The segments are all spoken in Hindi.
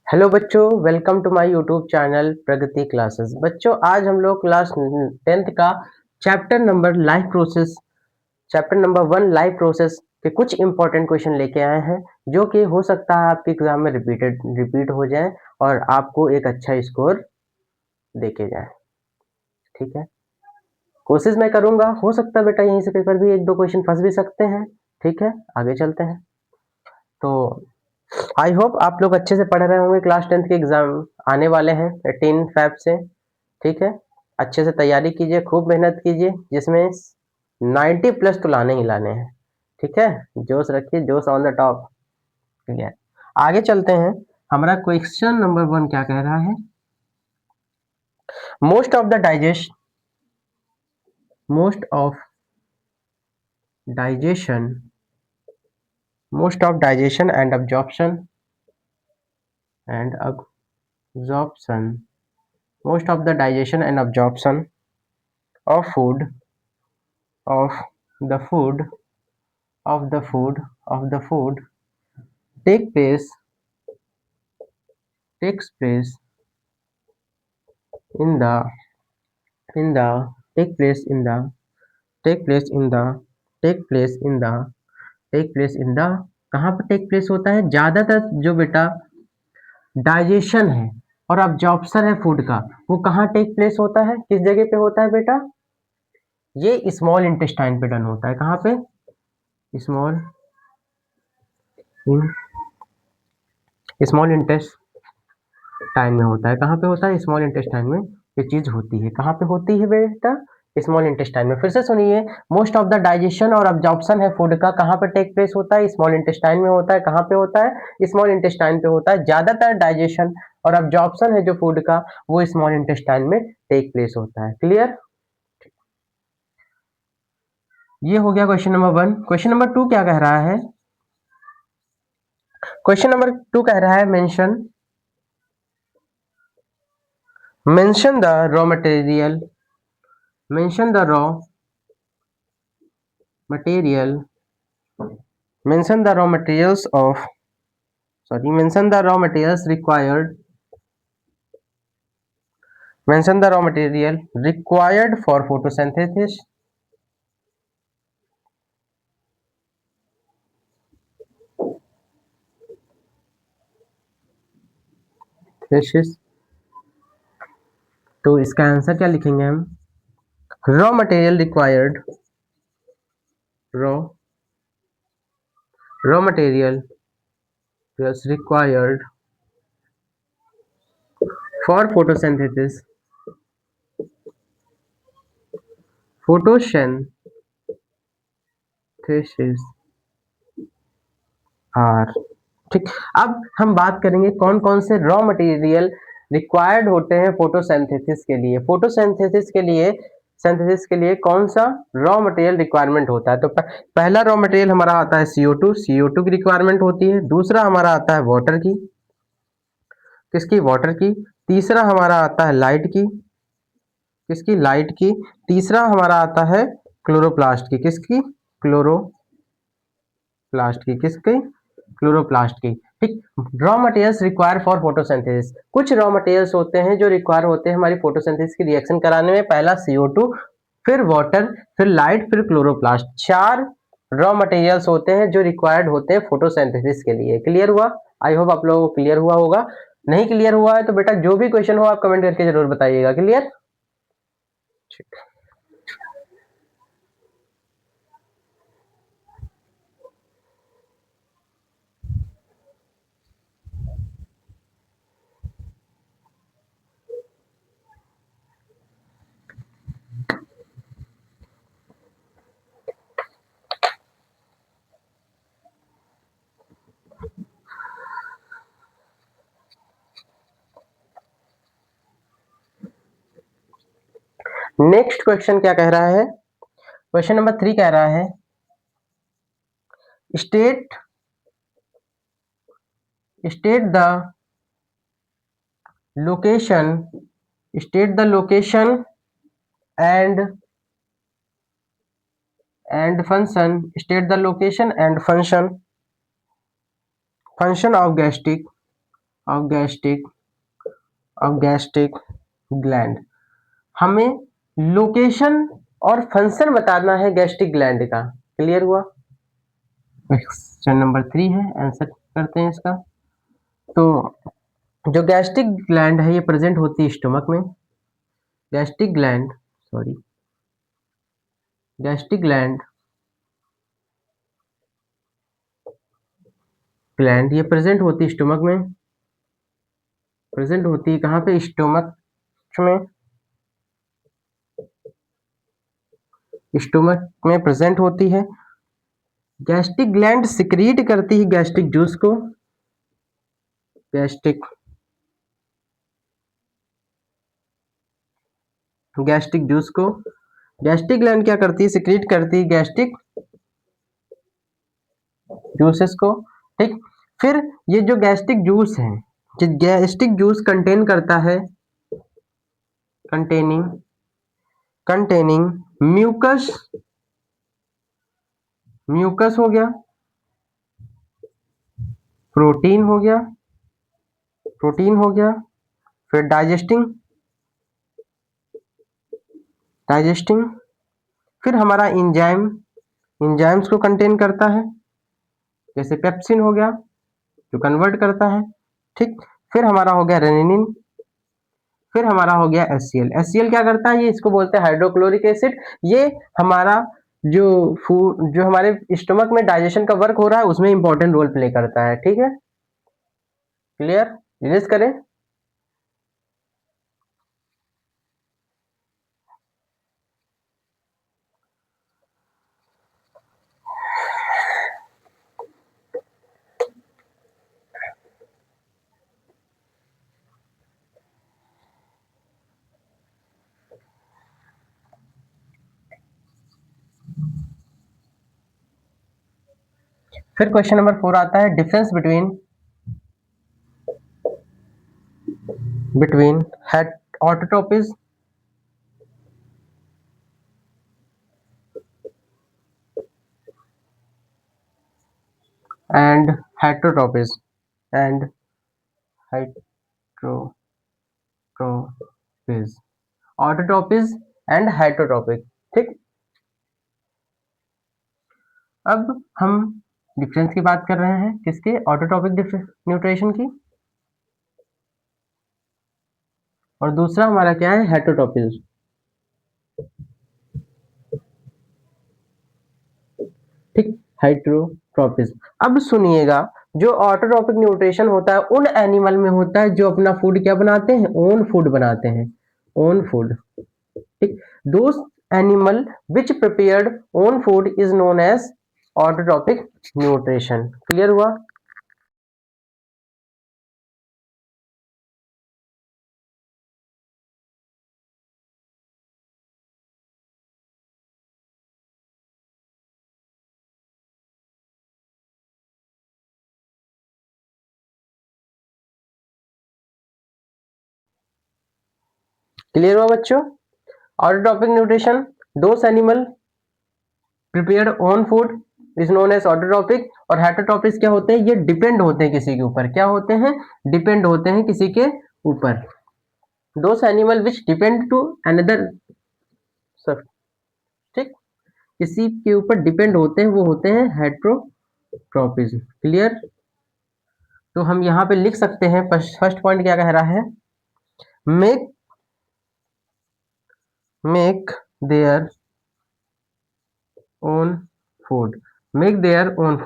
हेलो बच्चों, welcome to my YouTube channel Pragati classes. बच्चों, आज हम लोग क्लास 10th का चैप्टर नंबर 1 लाइव प्रोसेस के कुछ इंपॉर्टेंट क्वेश्चन लेके आए हैं, जो कि हो सकता है आपके एग्जाम में रिपीट हो जाए और आपको एक अच्छा स्कोर देके जाए। ठीक है, कोशिश मैं करूंगा। हो सकता है बेटा यहीं से पेपर भी एक दो क्वेश्चन फंस भी सकते हैं। ठीक है, आगे चलते हैं। तो आई होप आप लोग अच्छे से पढ़ रहे होंगे। क्लास 10th के एग्जाम आने वाले हैं 18 फैब से। ठीक है, अच्छे से तैयारी कीजिए, खूब मेहनत कीजिए, जिसमें 90 प्लस तो लाने ही लाने हैं। ठीक है, जोश रखिए, जोश ऑन द टॉप। ठीक है, आगे चलते हैं। हमारा क्वेश्चन नंबर 1 क्या कह रहा है? Most of the digest most of digestion most of digestion and absorption most of the digestion and absorption of food of the food of the food take place takes place in the in the take place in the take place in the take place in the take place in the कहाँ पर टेक प्लेस होता है? ज्यादातर जो बेटा डाइजेशन है और अब्जॉर्प्शन है फूड का, वो कहाँ टेक प्लेस होता है? किस जगह पे होता है बेटा? ये स्मॉल इंटेस्टाइन पे डन होता है। कहाँ पे? स्मॉल स्मॉल इंटेस्टाइन में होता है। कहाँ पे होता है? स्मॉल इंटेस्टाइन में ये चीज होती है। कहाँ पे होती है बेटा? स्मॉल इंटेस्टाइन में। फिर से सुनिए, मोस्ट ऑफ द डाइजेशन और अब्जॉर्प्शन है फूड का कहाँ पे टेक प्लेस होता है? स्मॉल इंटेस्टाइन में होता है। कहाँ पे होता है? स्मॉल इंटेस्टाइन पे होता है। ज्यादातर डाइजेशन और अब्जॉर्प्शन है जो फूड का, वो स्मॉल इंटेस्टाइन में टेक प्लेस होता है। क्लियर? ये हो गया क्वेश्चन नंबर 1। क्वेश्चन नंबर 2 क्या कह रहा है? क्वेश्चन नंबर 2 कह रहा है mention the raw material mention the raw material mention the raw materials of mention the raw materials required mention the raw material required for photosynthesis तो इसका आंसर क्या लिखेंगे हम? Raw material required raw raw material required for photosynthesis are. ठीक, अब हम बात करेंगे कौन कौन से रॉ मटेरियल रिक्वायर्ड होते हैं फोटोसिंथेसिस के लिए। सिंथेसिस के लिए कौन सा रॉ मटेरियल रिक्वायरमेंट होता है? तो पहला रॉ मटेरियल हमारा आता है CO2 की रिक्वायरमेंट होती है। दूसरा हमारा आता है वाटर की। किसकी? वाटर की। तीसरा हमारा आता है लाइट की। किसकी? लाइट की। तीसरा हमारा आता है क्लोरोप्लास्ट की। किसकी? क्लोरोप्लास्ट की। ठीक, raw materials require for photosynthesis. कुछ रॉ मटेरियल्स होते हैं जो रिक्वायर होते हैं हमारी फोटोसिंथेसिस की रिएक्शन कराने में। पहला CO2, फिर वाटर, फिर लाइट, फिर क्लोरोप्लास्ट। 4 रॉ मटेरियल्स होते हैं जो रिक्वायर्ड होते हैं फोटोसिंथेसिस के लिए। क्लियर हुआ? आई होप आप लोगों को क्लियर हुआ होगा। नहीं क्लियर हुआ है तो बेटा जो भी क्वेश्चन हो आप कमेंट करके जरूर बताइएगा। क्लियर? नेक्स्ट क्वेश्चन क्या कह रहा है? क्वेश्चन नंबर 3 कह रहा है state state the location and function of gastric of gastric gland. हमें लोकेशन और फंक्शन बताना है गैस्ट्रिक ग्लैंड का। क्लियर हुआ? क्वेश्चन नंबर 3 है, आंसर करते हैं इसका। तो जो गैस्ट्रिक ग्लैंड है ये प्रेजेंट होती है स्टमक में। गैस्ट्रिक ग्लैंड ये प्रेजेंट होती है स्टमक में। प्रेजेंट होती है कहाँ पे? स्टमक में। स्टमक में प्रेजेंट होती है। गैस्ट्रिक ग्लैंड सिक्रीट करती है गैस्ट्रिक जूस को। गैस्ट्रिक जूस को गैस्ट्रिक ग्लैंड क्या करती है? सिक्रीट करती है गैस्ट्रिक जूसेस को। ठीक, फिर ये जो गैस्ट्रिक जूस है, जो गैस्ट्रिक जूस कंटेन करता है कंटेनिंग म्यूकस हो गया, प्रोटीन हो गया, फिर डाइजेस्टिंग, फिर हमारा इंजाइम्स को कंटेन करता है, जैसे पेप्सिन हो गया जो कन्वर्ट करता है। ठीक, फिर हमारा हो गया रेनिन, फिर हमारा हो गया HCl। HCl क्या करता है? ये इसको बोलते हैं हाइड्रोक्लोरिक एसिड। ये हमारा जो हमारे स्टमक में डाइजेशन का वर्क हो रहा है उसमें इंपॉर्टेंट रोल प्ले करता है। ठीक है, क्लियर? रिलीज करें। फिर क्वेश्चन नंबर 4 आता है, difference between autotrophs and heterotrophs autotrophs and heterotrophic. ठीक, अब हम डिफरेंस की बात कर रहे हैं, किसके? ऑटोट्रोपिक न्यूट्रिशन की। और दूसरा हमारा क्या है? हेटरोट्रोपिस। ठीक, हाइड्रोट्रोपिस। अब सुनिएगा, जो ऑटोट्रोपिक न्यूट्रिशन होता है उन एनिमल में होता है जो अपना फूड क्या बनाते हैं? ओन फूड बनाते हैं, ओन फूड। ठीक, those animal which prepared own food is known as autotrophic nutrition. Clear हुआ? क्लियर हुआ बच्चों? Autotrophic nutrition, those animal prepared own food is known as autotrophic. और हेटरोट्रोपिक क्या होते हैं? ये डिपेंड होते हैं किसी के ऊपर। क्या होते हैं? डिपेंड होते हैं किसी के ऊपर। Those animal which depend to another, ठीक, किसी के ऊपर डिपेंड होते हैं, वो होते हैं हेटरोट्रोपिक। क्लियर? तो हम यहाँ पे लिख सकते हैं, फर्स्ट पॉइंट क्या कह रहा है? Make their own food.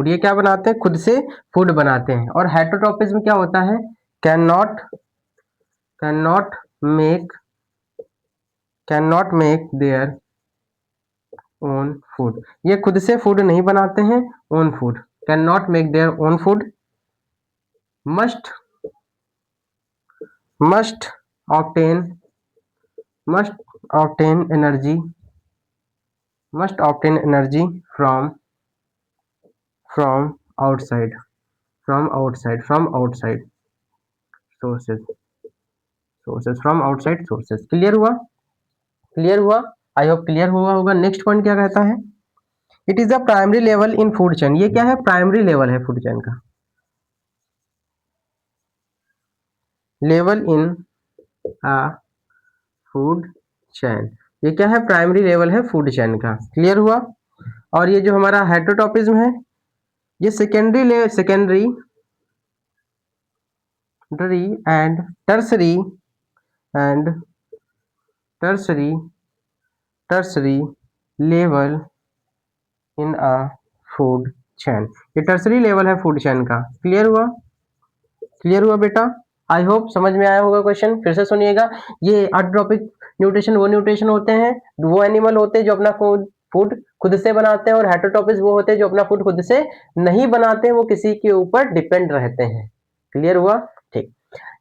ये क्या बनाते हैं? खुद से फूड बनाते हैं। और हेटरोट्रोपिज्म में क्या होता है? Can not make their own food. ये खुद से फूड नहीं बनाते हैं, own food. Can not make their own food. Must obtain energy from outside sources. Clear हुआ? आई होप क्लियर हुआ होगा। नेक्स्ट पॉइंट क्या कहता है? It is the primary level in food chain. ये क्या है? प्राइमरी लेवल है फूड चेन का। Level in a food chain. ये क्या है? प्राइमरी लेवल है फूड चैन का। क्लियर हुआ? और ये जो हमारा हेटेरोटॉपिज्म है, ये secondary and tertiary and tertiary tertiary level in a food chain. ये टर्सरी लेवल है फूड चैन का। क्लियर हुआ? क्लियर हुआ बेटा? आई होप समझ में आया होगा। क्वेश्चन फिर से सुनिएगा। ये अट्रोपिक न्यूट्रिशन वो न्यूट्रिशन होते हैं, वो एनिमल होते हैं जो अपना फूड खुद से बनाते हैं, और हेटेरोटॉपिस वो होते हैं जो अपना फूड खुद से नहीं बनाते हैं, वो किसी के ऊपर डिपेंड रहते हैं। क्लियर हुआ? ठीक।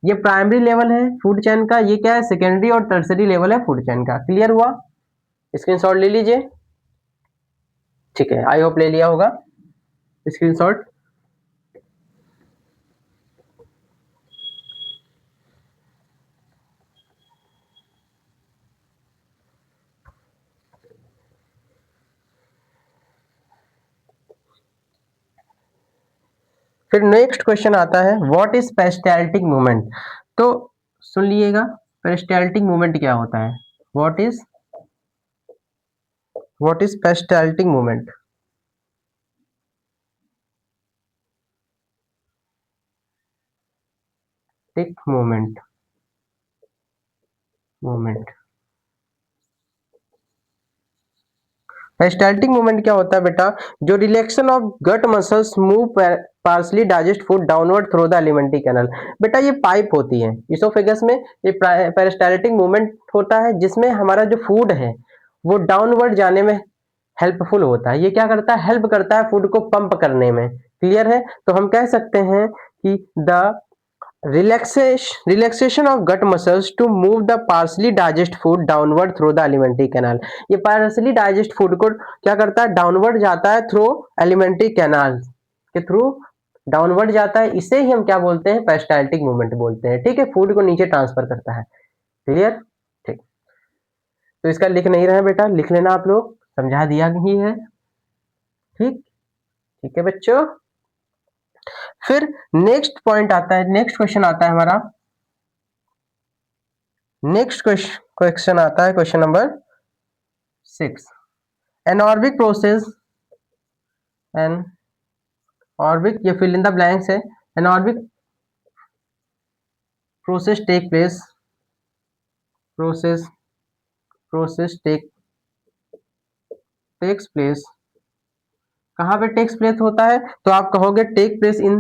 ये प्राइमरी लेवल है फूड चैन का, ये क्या है? सेकेंडरी और टर्सरी लेवल है फूड चैन का। क्लियर हुआ? स्क्रीनशॉट ले लीजिए। ठीक है, आई होप ले लिया होगा स्क्रीनशॉट। फिर नेक्स्ट क्वेश्चन आता है, व्हाट इज पेरिस्टाल्टिक मूवमेंट। तो सुन लीजिएगा, पेरिस्टाल्टिक मूवमेंट क्या होता है। What is peristaltic movement. Tick movement movement peristaltic movement क्या होता है बेटा? जो relaxation of gut muscles move partially digest food downward through the alimentary canal. बेटा ये पाइप होती है इसोफेगस में, ये पेरिस्टाल्टिक मूवमेंट होता है जिसमें हमारा जो फूड है वो डाउनवर्ड जाने में हेल्पफुल होता है। ये क्या करता है? हेल्प करता है फूड को पंप करने में। क्लियर है? तो हम कह सकते हैं कि the relaxation of gut muscles to move the partially digest food downward through the alimentary canal। ये partially digest food को क्या करता है? डाउनवर्ड जाता है थ्रू alimentary canal के थ्रू डाउनवर्ड जाता है। इसे ही हम क्या बोलते हैं? पेरिस्टाल्टिक मूवमेंट बोलते हैं। ठीक है, फूड को नीचे ट्रांसफर करता है। क्लियर? ठीक। तो इसका लिख नहीं रहे बेटा, लिख लेना आप लोग, समझा दिया ही है। ठीक, ठीक है बच्चों। फिर नेक्स्ट पॉइंट आता है, नेक्स्ट क्वेश्चन आता है हमारा, नेक्स्ट क्वेश्चन आता है question number 6। Anaerobic process anaerobic, ये फिल इन द ब्लैंक्स है। Anaerobic process take place process takes place कहाँ पे टेक्स प्लेस होता है? तो आप कहोगे टेक प्लेस इन,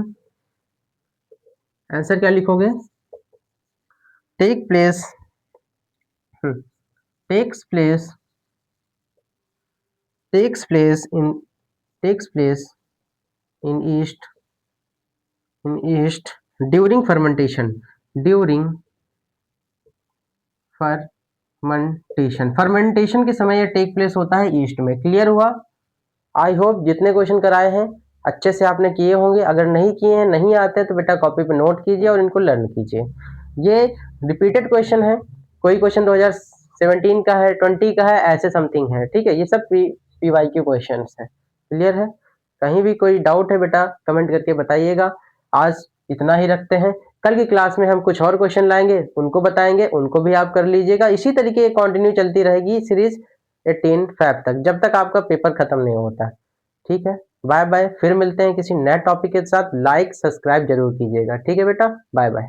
आंसर क्या लिखोगे? Take place takes place takes place in takes place in yeast during fermentation fermentation के समय ये टेक प्लेस होता है ईस्ट में। क्लियर हुआ? आई होप जितने क्वेश्चन कराए हैं अच्छे से आपने किए होंगे। अगर नहीं किए हैं, नहीं आते तो बेटा कॉपी पे नोट कीजिए और इनको लर्न कीजिए। ये रिपीटेड क्वेश्चन है, कोई क्वेश्चन 2017 का है, 20 का है, ऐसे समथिंग है। ठीक है, ये सब PYQ क्वेश्चन है। क्लियर है? कहीं भी कोई डाउट है बेटा कमेंट करके बताइएगा। आज इतना ही रखते हैं, कल की क्लास में हम कुछ और क्वेश्चन लाएंगे, उनको बताएंगे, उनको भी आप कर लीजिएगा। इसी तरीके कंटिन्यू चलती रहेगी सीरीज 18 फैब तक, जब तक आपका पेपर खत्म नहीं होता। ठीक है, बाय बाय। फिर मिलते हैं किसी नए टॉपिक के साथ। लाइक सब्सक्राइब जरूर कीजिएगा। ठीक है बेटा, बाय बाय।